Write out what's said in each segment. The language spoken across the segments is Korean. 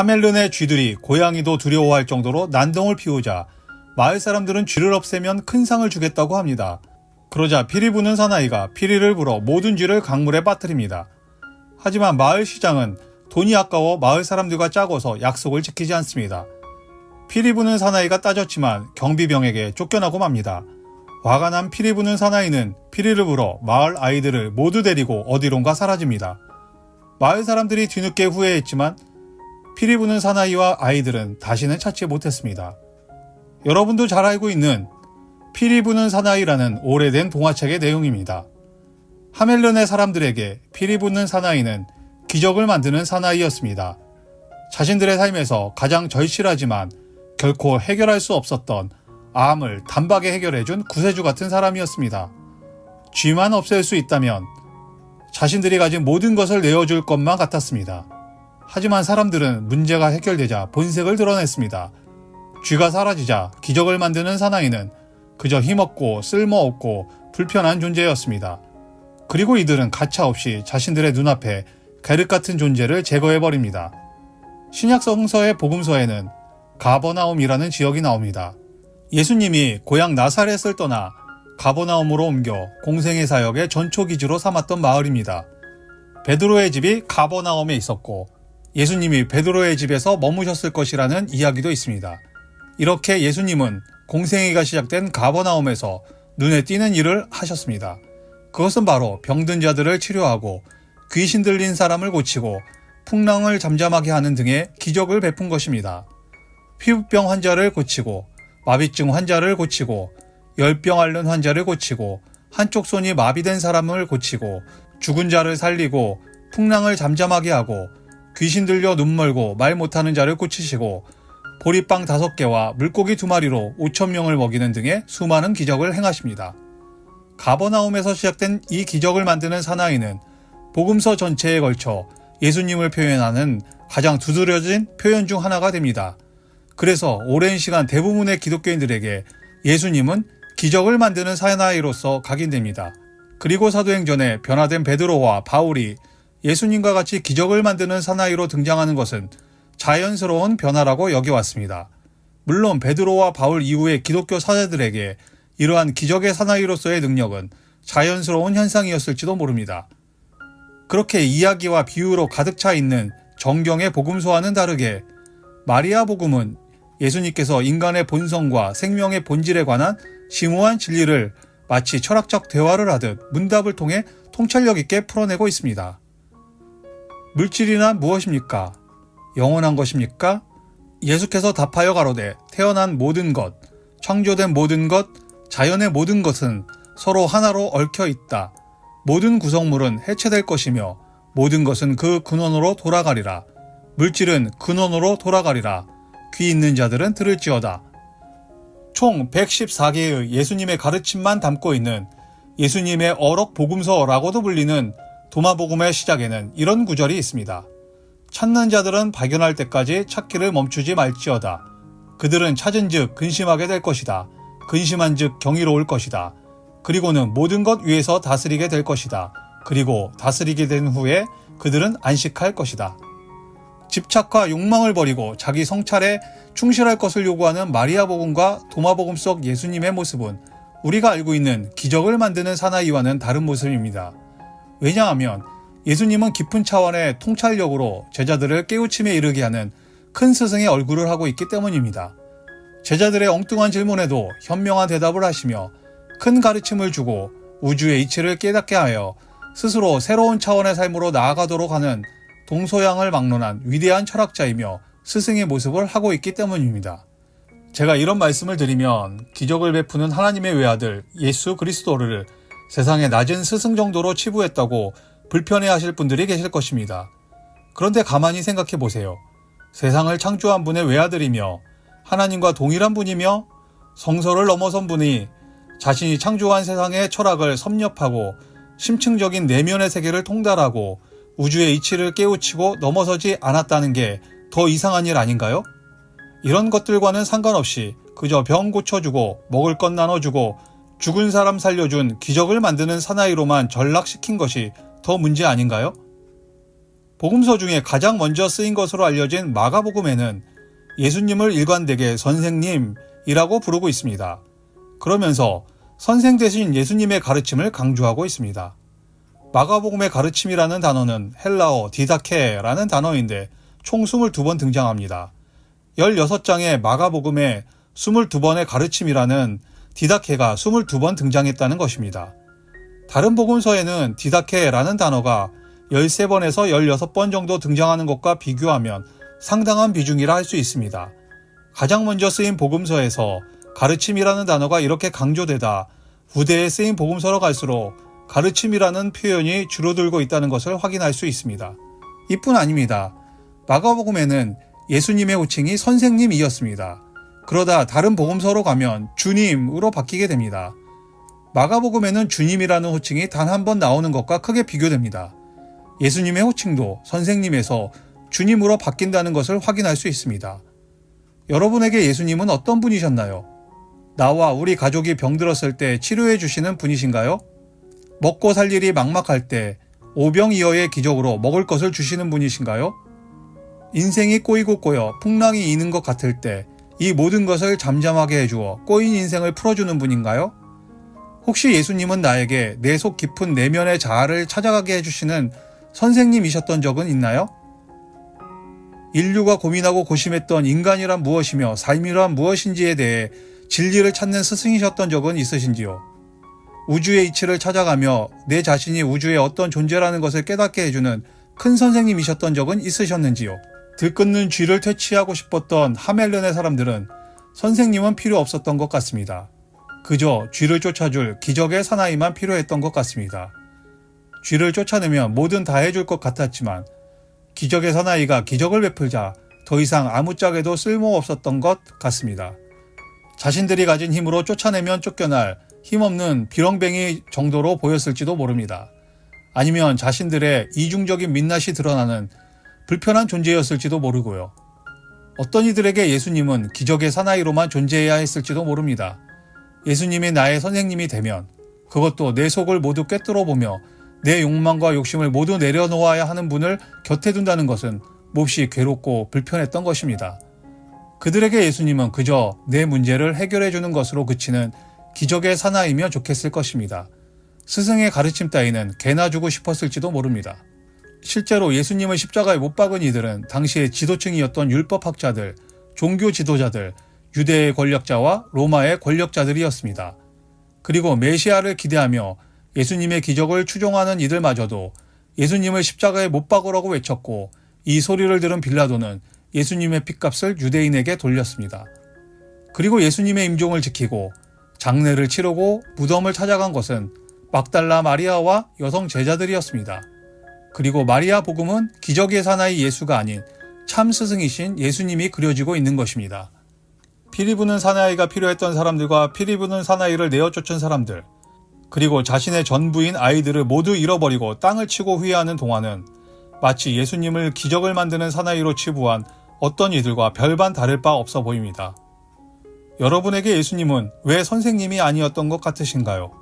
하멜른의 쥐들이 고양이도 두려워할 정도로 난동을 피우자 마을 사람들은 쥐를 없애면 큰 상을 주겠다고 합니다. 그러자 피리 부는 사나이가 피리를 불어 모든 쥐를 강물에 빠뜨립니다. 하지만 마을 시장은 돈이 아까워 마을 사람들과 짜고서 약속을 지키지 않습니다. 피리 부는 사나이가 따졌지만 경비병에게 쫓겨나고 맙니다. 화가 난 피리 부는 사나이는 피리를 불어 마을 아이들을 모두 데리고 어디론가 사라집니다. 마을 사람들이 뒤늦게 후회했지만 피리 부는 사나이와 아이들은 다시는 찾지 못했습니다. 여러분도 잘 알고 있는 피리 부는 사나이라는 오래된 동화책의 내용입니다. 하멜른의 사람들에게 피리 부는 사나이는 기적을 만드는 사나이였습니다. 자신들의 삶에서 가장 절실하지만 결코 해결할 수 없었던 암을 단박에 해결해준 구세주 같은 사람이었습니다. 쥐만 없앨 수 있다면 자신들이 가진 모든 것을 내어줄 것만 같았습니다. 하지만 사람들은 문제가 해결되자 본색을 드러냈습니다. 쥐가 사라지자 기적을 만드는 사나이는 그저 힘없고 쓸모없고 불편한 존재였습니다. 그리고 이들은 가차없이 자신들의 눈앞에 게륵 같은 존재를 제거해버립니다. 신약 성서의 복음서에는 가버나움이라는 지역이 나옵니다. 예수님이 고향 나사렛을 떠나 가버나움으로 옮겨 공생의 사역의 전초기지로 삼았던 마을입니다. 베드로의 집이 가버나움에 있었고 예수님이 베드로의 집에서 머무셨을 것이라는 이야기도 있습니다. 이렇게 예수님은 공생애가 시작된 가버나움에서 눈에 띄는 일을 하셨습니다. 그것은 바로 병든 자들을 치료하고 귀신 들린 사람을 고치고 풍랑을 잠잠하게 하는 등의 기적을 베푼 것입니다. 피부병 환자를 고치고 마비증 환자를 고치고 열병 앓는 환자를 고치고 한쪽 손이 마비된 사람을 고치고 죽은 자를 살리고 풍랑을 잠잠하게 하고 귀신 들려 눈 멀고 말 못하는 자를 고치시고 보리빵 5개와 물고기 2마리로 5,000명을 먹이는 등의 수많은 기적을 행하십니다. 가버나움에서 시작된 이 기적을 만드는 사나이는 복음서 전체에 걸쳐 예수님을 표현하는 가장 두드러진 표현 중 하나가 됩니다. 그래서 오랜 시간 대부분의 기독교인들에게 예수님은 기적을 만드는 사나이로서 각인됩니다. 그리고 사도행전에 변화된 베드로와 바울이 예수님과 같이 기적을 만드는 사나이로 등장하는 것은 자연스러운 변화라고 여겨왔습니다. 물론 베드로와 바울 이후의 기독교 사제들에게 이러한 기적의 사나이로서의 능력은 자연스러운 현상이었을지도 모릅니다. 그렇게 이야기와 비유로 가득 차 있는 정경의 복음서와는 다르게 마리아 복음은 예수님께서 인간의 본성과 생명의 본질에 관한 심오한 진리를 마치 철학적 대화를 하듯 문답을 통해 통찰력 있게 풀어내고 있습니다. 물질이란 무엇입니까? 영원한 것입니까? 예수께서 답하여 가로되 태어난 모든 것, 창조된 모든 것, 자연의 모든 것은 서로 하나로 얽혀 있다. 모든 구성물은 해체될 것이며 모든 것은 그 근원으로 돌아가리라. 물질은 근원으로 돌아가리라. 귀 있는 자들은 들을지어다. 총 114개의 예수님의 가르침만 담고 있는 예수님의 어록 복음서라고도 불리는 도마복음의 시작에는 이런 구절이 있습니다. 찾는 자들은 발견할 때까지 찾기를 멈추지 말지어다. 그들은 찾은즉 근심하게 될 것이다. 근심한즉 경이로울 것이다. 그리고는 모든 것 위에서 다스리게 될 것이다. 그리고 다스리게 된 후에 그들은 안식할 것이다. 집착과 욕망을 버리고 자기 성찰에 충실할 것을 요구하는 마리아 복음과 도마복음 속 예수님의 모습은 우리가 알고 있는 기적을 만드는 사나이와는 다른 모습입니다. 왜냐하면 예수님은 깊은 차원의 통찰력으로 제자들을 깨우침에 이르게 하는 큰 스승의 얼굴을 하고 있기 때문입니다. 제자들의 엉뚱한 질문에도 현명한 대답을 하시며 큰 가르침을 주고 우주의 이치를 깨닫게 하여 스스로 새로운 차원의 삶으로 나아가도록 하는 동서양을 막론한 위대한 철학자이며 스승의 모습을 하고 있기 때문입니다. 제가 이런 말씀을 드리면 기적을 베푸는 하나님의 외아들 예수 그리스도를 세상의 낮은 스승 정도로 치부했다고 불편해하실 분들이 계실 것입니다. 그런데 가만히 생각해 보세요. 세상을 창조한 분의 외아들이며 하나님과 동일한 분이며 성서를 넘어선 분이 자신이 창조한 세상의 철학을 섭렵하고 심층적인 내면의 세계를 통달하고 우주의 이치를 깨우치고 넘어서지 않았다는 게 더 이상한 일 아닌가요? 이런 것들과는 상관없이 그저 병 고쳐주고 먹을 것 나눠주고 죽은 사람 살려준 기적을 만드는 사나이로만 전락시킨 것이 더 문제 아닌가요? 복음서 중에 가장 먼저 쓰인 것으로 알려진 마가복음에는 예수님을 일관되게 선생님이라고 부르고 있습니다. 그러면서 선생 대신 예수님의 가르침을 강조하고 있습니다. 마가복음의 가르침이라는 단어는 헬라어 디다케라는 단어인데 총 22번 등장합니다. 16장의 마가복음에 22번의 가르침이라는 디다케가 22번 등장했다는 것입니다. 다른 복음서에는 디다케라는 단어가 13번에서 16번 정도 등장하는 것과 비교하면 상당한 비중이라 할 수 있습니다. 가장 먼저 쓰인 복음서에서 가르침이라는 단어가 이렇게 강조되다 후대에 쓰인 복음서로 갈수록 가르침이라는 표현이 줄어들고 있다는 것을 확인할 수 있습니다. 이뿐 아닙니다. 마가복음에는 예수님의 호칭이 선생님이었습니다. 그러다 다른 복음서로 가면 주님으로 바뀌게 됩니다. 마가복음에는 주님이라는 호칭이 단 한 번 나오는 것과 크게 비교됩니다. 예수님의 호칭도 선생님에서 주님으로 바뀐다는 것을 확인할 수 있습니다. 여러분에게 예수님은 어떤 분이셨나요? 나와 우리 가족이 병들었을 때 치료해 주시는 분이신가요? 먹고 살 일이 막막할 때 오병이어의 기적으로 먹을 것을 주시는 분이신가요? 인생이 꼬이고 꼬여 풍랑이 이는 것 같을 때 이 모든 것을 잠잠하게 해주어 꼬인 인생을 풀어주는 분인가요? 혹시 예수님은 나에게 내 속 깊은 내면의 자아를 찾아가게 해주시는 선생님이셨던 적은 있나요? 인류가 고민하고 고심했던 인간이란 무엇이며 삶이란 무엇인지에 대해 진리를 찾는 스승이셨던 적은 있으신지요? 우주의 이치를 찾아가며 내 자신이 우주의 어떤 존재라는 것을 깨닫게 해주는 큰 선생님이셨던 적은 있으셨는지요? 들끓는 쥐를 퇴치하고 싶었던 하멜른의 사람들은 선생님은 필요 없었던 것 같습니다. 그저 쥐를 쫓아줄 기적의 사나이만 필요했던 것 같습니다. 쥐를 쫓아내면 뭐든 다 해줄 것 같았지만 기적의 사나이가 기적을 베풀자 더 이상 아무짝에도 쓸모없었던 것 같습니다. 자신들이 가진 힘으로 쫓아내면 쫓겨날 힘없는 비렁뱅이 정도로 보였을지도 모릅니다. 아니면 자신들의 이중적인 민낯이 드러나는 불편한 존재였을지도 모르고요. 어떤 이들에게 예수님은 기적의 사나이로만 존재해야 했을지도 모릅니다. 예수님이 나의 선생님이 되면 그것도 내 속을 모두 꿰뚫어 보며 내 욕망과 욕심을 모두 내려놓아야 하는 분을 곁에 둔다는 것은 몹시 괴롭고 불편했던 것입니다. 그들에게 예수님은 그저 내 문제를 해결해 주는 것으로 그치는 기적의 사나이면 좋겠을 것입니다. 스승의 가르침 따위는 개나 주고 싶었을지도 모릅니다. 실제로 예수님을 십자가에 못 박은 이들은 당시의 지도층이었던 율법학자들, 종교 지도자들, 유대의 권력자와 로마의 권력자들이었습니다. 그리고 메시아를 기대하며 예수님의 기적을 추종하는 이들마저도 예수님을 십자가에 못 박으라고 외쳤고 이 소리를 들은 빌라도는 예수님의 핏값을 유대인에게 돌렸습니다. 그리고 예수님의 임종을 지키고 장례를 치르고 무덤을 찾아간 것은 막달라 마리아와 여성 제자들이었습니다. 그리고 마리아 복음은 기적의 사나이 예수가 아닌 참 스승이신 예수님이 그려지고 있는 것입니다. 피리 부는 사나이가 필요했던 사람들과 피리 부는 사나이를 내어쫓은 사람들, 그리고 자신의 전부인 아이들을 모두 잃어버리고 땅을 치고 후회하는 동화는 마치 예수님을 기적을 만드는 사나이로 치부한 어떤 이들과 별반 다를 바 없어 보입니다. 여러분에게 예수님은 왜 선생님이 아니었던 것 같으신가요?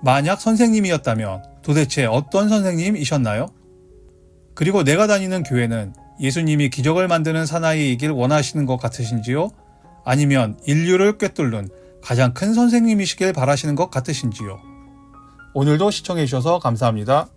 만약 선생님이었다면 도대체 어떤 선생님이셨나요? 그리고 내가 다니는 교회는 예수님이 기적을 만드는 사나이이길 원하시는 것 같으신지요? 아니면 인류를 꿰뚫는 가장 큰 선생님이시길 바라시는 것 같으신지요? 오늘도 시청해 주셔서 감사합니다.